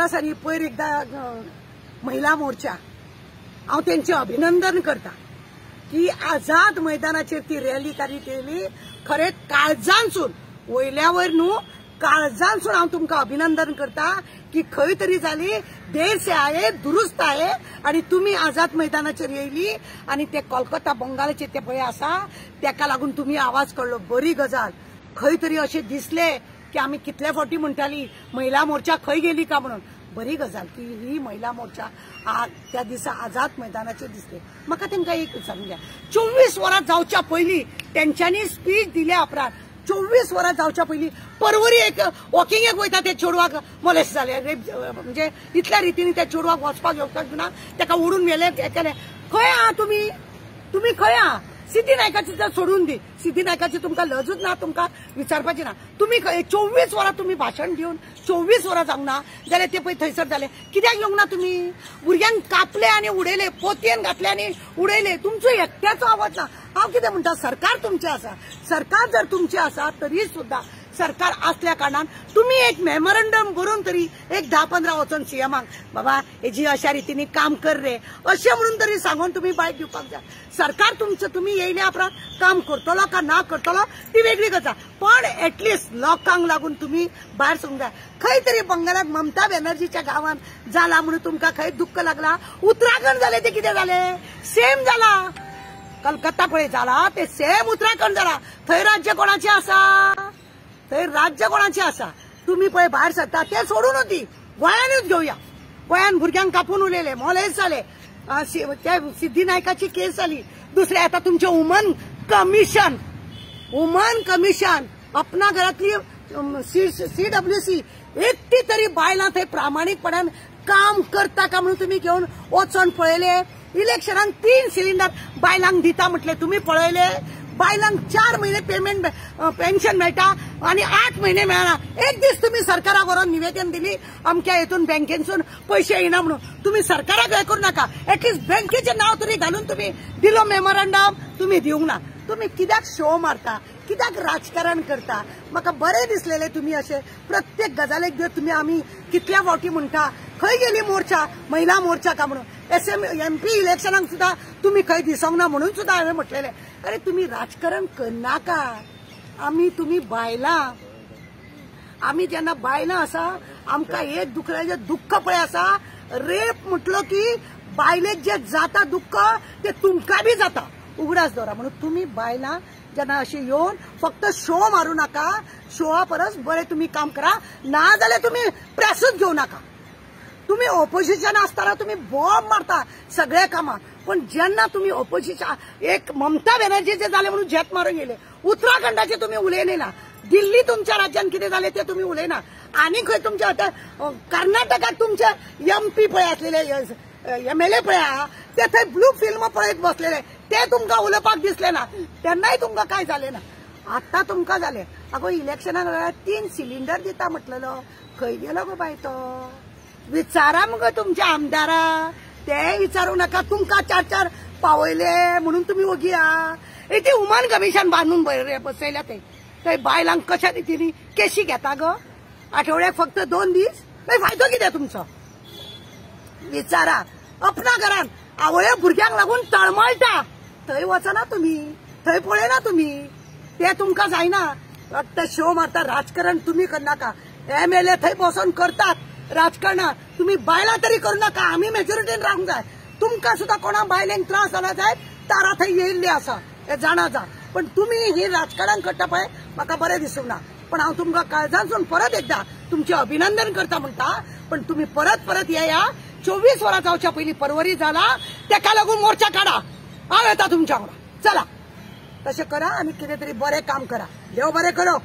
वर्सांनी पयर एकदा महिला मोर्चा हांव तेंचे अभिनंदन करता की आझाद मैदानाचेर ती रॅली काडीत येयली. खरें काळजांसून वयल्या वयर न्हू काळजांसून हांव तुमकां अभिनंदन करता की खंय तरी जाली देर से आये दुरुस्त आये आणि तुम्ही आझाद मैदानाचेर येयली आणि ते कोलकाता बंगालचे ते पळय आसा तेका लागून तुम्ही आवाज काडलो. बरी गजाल. खंय तरी अशें दिसले की आमी कितले फावटी म्हणटाली महिला मोर्चा खंय गेली का म्हणून. बरी गजाल की ही महिला मोर्चा त्या दिसा आझाद मैदानाचेर दिसले. म्हाका तांकां एक विचारूंक जाय 24 वरां जावच्या पयलीं तेंच्यांनी स्पीच दिल्या उपरांत 24 वरां जावच्या पयलीं परवरी एक वॉकिंगेक वयता ते चेडवाक मोलेस्ट जाले म्हणजे इतल्या रितीन त्या चेडवाक वचपाक येवपाक ना तेका ओडून व्हेले केले. खंय आहा तुमी तुमी खंय आहा. सिद्धी नायकाची तर सोडून दी. सिद्धी नायकाची तुमकां लजूच ना तुमकां विचारपाची ना. तुम्ही 24 वरां तुम्ही भाशण दिवन 24 वरां जावंक ना जाल्यार ते पळय थंयसर जाले. कित्याक येवंक ना तुमी. भुरग्यांक कापले आनी उडयले पोतयेन घातले आनी उडयले. तुमचो एकट्याचो आवाज ना. हांव कितें म्हणटा सरकार तुमचें आसा. सरकार जर तुमचें आसा तरी सुद्दां सरकार असल्या कारणान तुम्ही एक मेमोरंडम बरोवन तरी एक 10-15 वचून सीएमाक बाबा हेजी अशा रितीने काम कर रे अशें म्हणून तरी सांगून तुम्ही बायट दिवपाक जाय. सरकार तुमचं तुम्ही येयल्या उपरांत काम करतलो का ना करतलो ती वेगळी गजाल पण एटलिस्ट लोकांक लागून तुम्ही भायर सरूंक जाय. खंय तरी बंगालात ममता बॅनर्जीच्या गांवांत जाला म्हणून तुमकां खंय दुख्ख लागला. उत्तराखंड जाले ते कितें जाले सेम जाला. कलकत्ता पळय जाला ते सेम उत्तराखंड जाला. थंय राज्य कोणाचें आसा. थंय राज्य कोणाचें आसा. तुम्ही पळय भायर सरता ते सोडून दी गोंयानूच घेवया. गोंयान भुरग्यांक कापून उलयले मोलेस्ट जाले. त्या सिद्धी नायकाची केस जाली. दुसरे आता तुमचे वुमन कमिशन आपणा घरातली CWC एकटी तरी बायलां थंय प्रामाणीकपणान काम करता का म्हणून तुम्ही घेवन वचोन पळयले. इलेक्शनाक 3 सिलिंडर बायलांक दिता म्हटले तुम्ही पळयले. बायलांक 4 महिने पेमेंट पेन्शन मेळटा आणि 8 महिने मेळना. एक दीस तुम्ही सरकाराक व्हरून निवेदन दिली अमक्या हेतून बँकेसून पैसे येना म्हणून. तुम्ही सरकाराक हे करू नका. एटलिस्ट बँकेचे नाव तरी घालून तुम्ही दिलो मेमोरंडम तुम्ही दिवंक ना. तुम्ही कित्याक शो मारता कित्याक राजकारण करता. म्हाका बरें दिसलेले तुम्ही असे प्रत्येक गजालेक जर तुम्ही आमी कितल्या फावटी म्हणटा खंय गेली मोर्चा महिला मोर्चा का म्हणून. MP इलेक्शनाक सुद्धा तुम्ही खंय दिसोंक ना म्हणून सुद्धा हांवें म्हटलेले अरे तुम्ही राजकारण करनाका. आमी तुम्ही बायलां आमी जेन्ना बायलां आसा आमकां एक दुख्ख पळय आसा. रेप म्हटलो की बायलेक जे जाता दुख्ख ते तुमकां बी जाता. उगडास दवरा म्हणून तुम्ही बायलां जेन्ना अशी येवन फक्त शो मारू नका. शोआ परस बरें तुम्ही काम करा. ना जाल्यार तुम्ही प्रेसूच घेवं नाका. तुम्ही ऑपोजिशन असताना तुम्ही बॉम्ब मारता सगळे कामां पण जेन्ना तुम्ही ऑपोजिशन एक ममता बॅनर्जीचे झाले म्हणून झेत मारून गेले. उत्तराखंडाचे तुम्ही उलयले ना. दिल्ली तुमच्या राज्यात कितें जाले ते तुम्ही उलयना. आनी खंय तुमच्या आता कर्नाटकात तुमचे MP पळय आसलेले MLA पळय आहा ते थंय ब्लू फिल्म पळयत बसलेले ते तुमकां उलोवपाक दिसले ना. तेन्नाय तुमकां काय जाले ना. आता तुमकां जाले. अगो इलेक्शनाक 3 सिलिंडर दिता म्हटलेलो खंय गेलो गो बाय तो. विचारा मग तुमच्या आमदारा ते विचारू नका. तुमकां 4-4 पावयले म्हणून तुम्ही ओगी आहा. ते वुमन कमिशन बांदून बसयल्या थंय बायलांक कशा रितीनी केशी घेता ग. आठवड्याक फक्त 2 दीस फायदो कितें तुमचो. विचारा. आपणा घरान आवळे भुरग्यांक लागून तळमळटा थंय वचना तुम्ही. थंय पळयना तुम्ही. ते तुमकां जायना. फक्त शो मारता. राजकारण तुम्ही करनाका. MLA थंय बसून करतात राजकारण. तुम्ही बायलां तरी करू नका. आम्ही मेजॉरिटीन रावंक जाय. तुमकां सुद्धा कोणा बायलेंक त्रास जाला जायत तारा थंय येयल्ली आसा हे जाणा जा. पण तुम्ही ही राजकारण करता पळय म्हाका बरें दिसूंक ना. पण हांव तुमकां काळजांसून परत एकदा तुमचे अभिनंदन करता म्हणटा. पण तुम्ही परत येया. 24 वरां जावच्या पयलीं परवरी जाला तेका लागून मोर्चा काडा. हांव येता तुमच्या वांगडा. चला तशें करा आनी कितें तरी बरें काम करा. देव बरें करो.